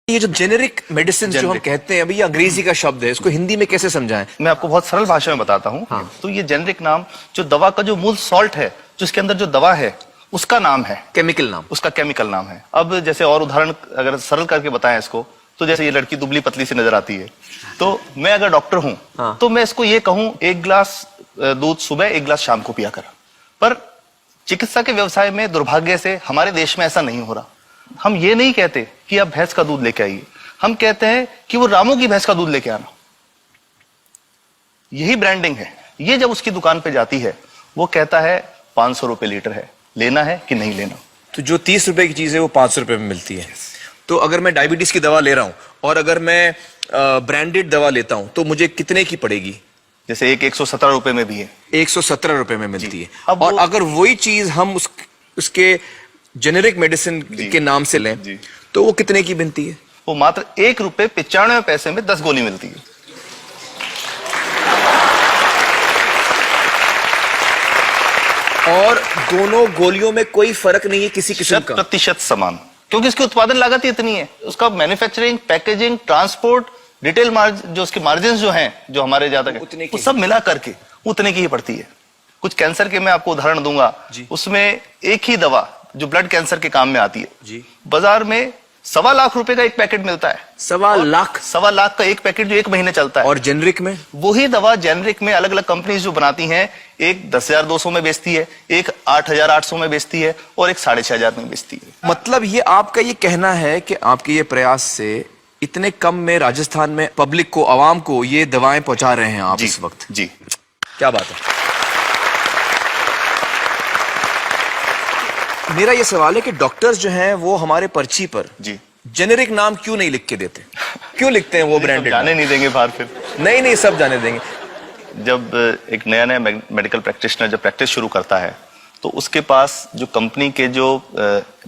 ये जो generic medicine जो हम कहते हैं, अभी ये अंग्रेजी का शब्द है, इसको हिंदी में कैसे समझाएं? मैं आपको बहुत सरल भाषा में बताता हूँ। हाँ। तो ये जेनेरिक नाम जो दवा का जो मूल सॉल्ट है, जो इसके अंदर जो दवा है, उसका नाम है, केमिकल नाम, उसका केमिकल नाम है। अब जैसे और उदाहरण अगर सरल करके बताएं इसको, तो जैसे ये लड़की दुबली पतली सी नजर आती है, तो मैं अगर डॉक्टर हूं, हाँ। तो मैं इसको ये कहूं, 1 गिलास दूध सुबह 1 गिलास शाम को पिया कर। पर चिकित्सा के व्यवसाय में दुर्भाग्य से हमारे देश में ऐसा नहीं हो रहा। हम ये नहीं कहते कि आप भैंस का दूध लेके आइए, हम कहते हैं कि वो रामू की भैंस का दूध लेके आना। यही ब्रांडिंग है। ये जब उसकी दुकान पे जाती है, वो कहता है 500 रुपए लीटर है, लेना है कि नहीं लेना। तो जो 30 रुपए की चीज है वो 500 रुपए में मिलती है। तो अगर मैं डायबिटीज की दवा ले रहा हूं और अगर मैं ब्रांडेड दवा लेता हूं तो मुझे कितने की पड़ेगी? जैसे एक 117 रुपए में भी है, 117 रुपए में मिलती है। अब और अगर वही चीज हम उसके जेनेरिक मेडिसिन के नाम से लें तो वो कितने की बनती है? वो मात्र 1 रुपए 95 पैसे में 10 गोली मिलती है। और दोनों गोलियों में कोई फर्क नहीं है किसी किस्म का? 100% समान, क्योंकि इसकी उत्पादन लागत ही इतनी है। उसका manufacturing, packaging, transport, retail margin, जो उसके मार्जिन जो हैं, जो हमारे ज्यादा वो सब मिला करके उतने की ही पड़ती है। कुछ कैंसर के मैं आपको उदाहरण दूंगा, उसमें एक ही दवा जो ब्लड कैंसर के काम में आती है, बाजार में 1.25 लाख रुपए का एक पैकेट मिलता है। 1.25 लाख का एक पैकेट जो 1 महीने चलता है। और जेनरिक में वही दवा जेनरिक में अलग अलग कंपनीज जो बनाती हैं, एक 10,200 में बेचती है, एक 8,800 में बेचती है और एक 6,500 में बेचती है। मतलब ये आपका ये कहना है कि आपके ये प्रयास से इतने कम में राजस्थान में पब्लिक को, आवाम को ये दवाएं पहुंचा रहे हैं आप इस वक्त? जी, क्या बात है। मेरा ये सवाल है कि डॉक्टर्स जो हैं वो हमारे पर्ची पर जेनेरिक नाम क्यों नहीं लिख के देते? क्यों लिखते हैं वो ब्रांडेड? जाने नहीं देंगे बाहर फिर? नहीं, सब जाने देंगे। जब एक नया मेडिकल प्रैक्टिशनर जब प्रैक्टिस शुरू करता है, तो उसके पास जो कंपनी के जो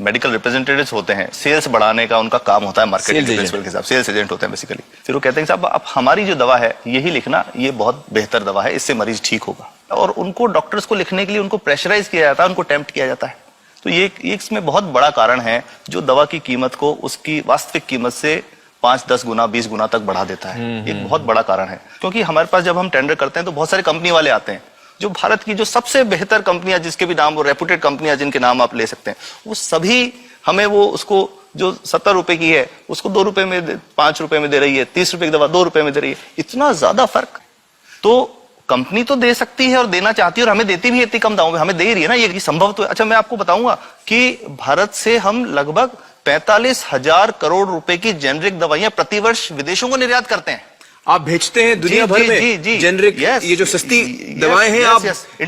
मेडिकल रिप्रेजेंटेटिव्स होते हैं, सेल्स बढ़ाने का उनका काम होता है, मार्केटिंग प्रिंसिपल के हिसाब, सेल्स एजेंट होते हैं बेसिकली। फिर वो कहते हैं साहब आप हमारी जो दवा है यही लिखना, ये बहुत बेहतर दवा है, इससे मरीज ठीक होगा। और उनको डॉक्टर्स को लिखने के लिए उनको प्रेशराइज किया जाता है, उनको टेम्प्ट किया जाता है। तो ये इसमें बहुत बड़ा कारण है जो दवा की कीमत को उसकी वास्तविक कीमत से 5, 10 गुना, 20 गुना तक बढ़ा देता है। एक बहुत बड़ा कारण है, क्योंकि हमारे पास जब हम टेंडर करते हैं तो बहुत सारे कंपनी वाले आते हैं, जो भारत की जो सबसे बेहतर कंपनियां, जिसके भी नाम वो रेपुटेड कंपनियां जिनके नाम आप ले सकते हैं, वो सभी हमें वो उसको जो 70 रुपए की है उसको 2 रुपए में, 5 रुपए में दे रही है। 30 रुपए की दवा 2 रुपए में दे रही है। इतना ज्यादा फर्क तो कंपनी तो दे सकती है और देना चाहती है, और हमें देती भी है इतनी कम दामों में, हमें दे ही रही है ना, ये संभव तो है। अच्छा, मैं आपको बताऊंगा कि भारत से हम लगभग 45,000 करोड़ रुपए की जेनरिक दवाइयां प्रतिवर्ष विदेशों को निर्यात करते हैं। आप भेजते हैं दुनिया भर में जेनरिक, ये जो सस्ती दवाएं हैं आप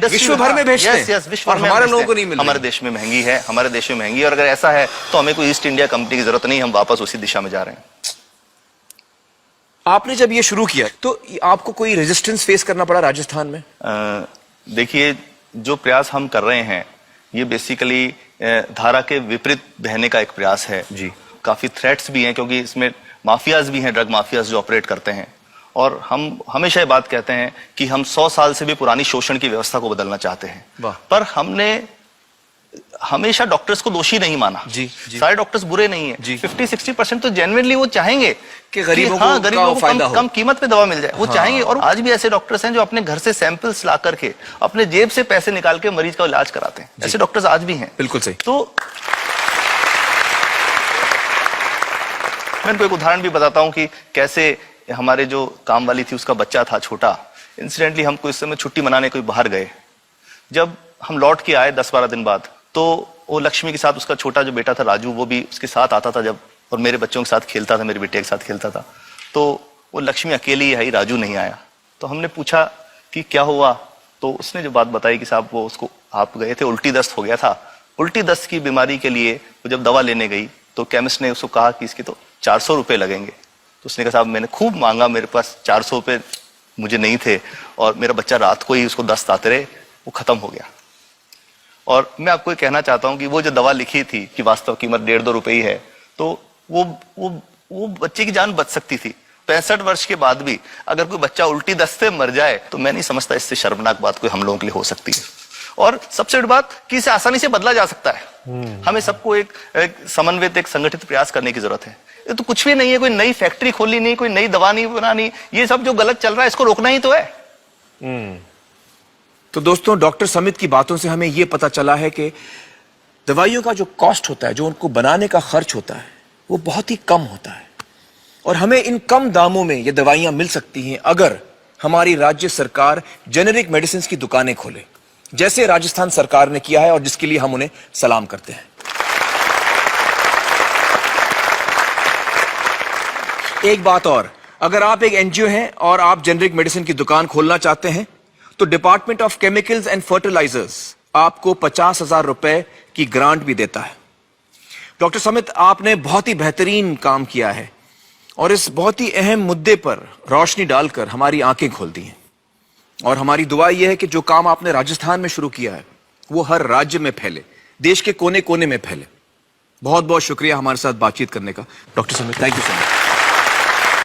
विश्व भर में भेजते हैं, और हमारे लोगों को नहीं मिल रही। हमारे देश में महंगी है, हमारे देश में महंगी है, और अगर ऐसा है तो हमें कोई ईस्ट इंडिया कंपनी की जरूरत नहीं, हम वापस उसी दिशा में जा रहे हैं। आपने जब ये शुरू किया तो आपको कोई रेजिस्टेंस फेस करना पड़ा राजस्थान में? देखिए, जो प्रयास हम कर रहे हैं ये बेसिकली धारा के विपरीत बहने का एक प्रयास है जी। काफी थ्रेट्स भी हैं, क्योंकि इसमें माफियाज भी हैं, ड्रग माफियाज जो ऑपरेट करते हैं। और हम हमेशा ये बात कहते हैं कि हम 100 साल से भी पुरानी शोषण की व्यवस्था को बदलना चाहते हैं, पर हमने हमेशा डॉक्टर्स को दोषी नहीं माना। सारे डॉक्टर्स बुरे नहीं है। 50-60% तो जेन्युइनली वो चाहेंगे कि गरीबों को कम कीमत पे दवा मिल जाए, वो चाहेंगे। और आज भी ऐसे डॉक्टर्स हैं जो अपने घर से सैंपल्स ला करके अपने जेब से पैसे निकाल के मरीज का इलाज कराते हैं। ऐसे डॉक्टर्स आज भी हैं। बिल्कुल सही। तो मैं इनको एक उदाहरण भी बताता हूँ कि कैसे हमारे जो काम वाली थी, उसका बच्चा था छोटा। इंसिडेंटली हम इस समय छुट्टी मनाने कोई बाहर गए। जब हम लौट के आए 10-12 दिन बाद, तो वो लक्ष्मी के साथ उसका छोटा जो बेटा था राजू, वो भी उसके साथ आता था जब, और मेरे बच्चों के साथ खेलता था, मेरे बेटे के साथ खेलता था। तो वो लक्ष्मी अकेली ही आई, राजू नहीं आया। तो हमने पूछा कि क्या हुआ, तो उसने जो बात बताई कि साहब वो उसको, आप गए थे, उल्टी दस्त हो गया था। उल्टी दस्त की बीमारी के लिए वो जब दवा लेने गई तो केमिस्ट ने उसको कहा कि इसके तो 400 रुपए लगेंगे। तो उसने कहा साहब मैंने खूब मांगा, मेरे पास 400 रुपए मुझे नहीं थे, और मेरा बच्चा रात को ही उसको दस्त आते रहे, वो खत्म हो गया। और मैं आपको कहना चाहता हूं कि वो जो दवा लिखी थी कि वास्तव कीमत 1.5-2 रुपए ही है, तो वो बच्चे की जान बच सकती थी। 65 वर्ष के बाद भी अगर कोई बच्चा उल्टी दस्त से मर जाए तो मैं नहीं समझता इससे शर्मनाक बात कोई हम लोगों के लिए हो सकती है। और सबसे बड़ी बात कि इसे आसानी से बदला जा सकता है। हमें सबको एक समन्वित, एक संगठित प्रयास करने की जरूरत है। ये तो कुछ भी नहीं है, कोई नई फैक्ट्री खोलनी नहीं, कोई नई दवा नहीं बनानी, ये सब जो गलत चल रहा है इसको रोकना ही तो है। तो दोस्तों, डॉक्टर समित की बातों से हमें यह पता चला है कि दवाइयों का जो कॉस्ट होता है, जो उनको बनाने का खर्च होता है, वो बहुत ही कम होता है और हमें इन कम दामों में ये दवाइयां मिल सकती हैं अगर हमारी राज्य सरकार जेनेरिक मेडिसिन की दुकानें खोले, जैसे राजस्थान सरकार ने किया है और जिसके लिए हम उन्हें सलाम करते हैं। एक बात और, अगर आप एक एनजीओ हैं और आप जेनेरिक मेडिसिन की दुकान खोलना चाहते हैं तो department of chemicals and fertilizers आपको 50,000 रुपए की ग्रांट भी देता है। डॉक्टर समित, आपने बहुत ही बेहतरीन काम किया है और इस बहुत ही अहम मुद्दे पर रोशनी डालकर हमारी आंखें खोल दी हैं और हमारी दुआ यह है कि जो काम आपने राजस्थान में शुरू किया है वो हर राज्य में फैले, देश के कोने कोने में फैले। बहुत बहुत शुक्रिया हमारे साथ बातचीत करने का doctor Samit, thank you so much.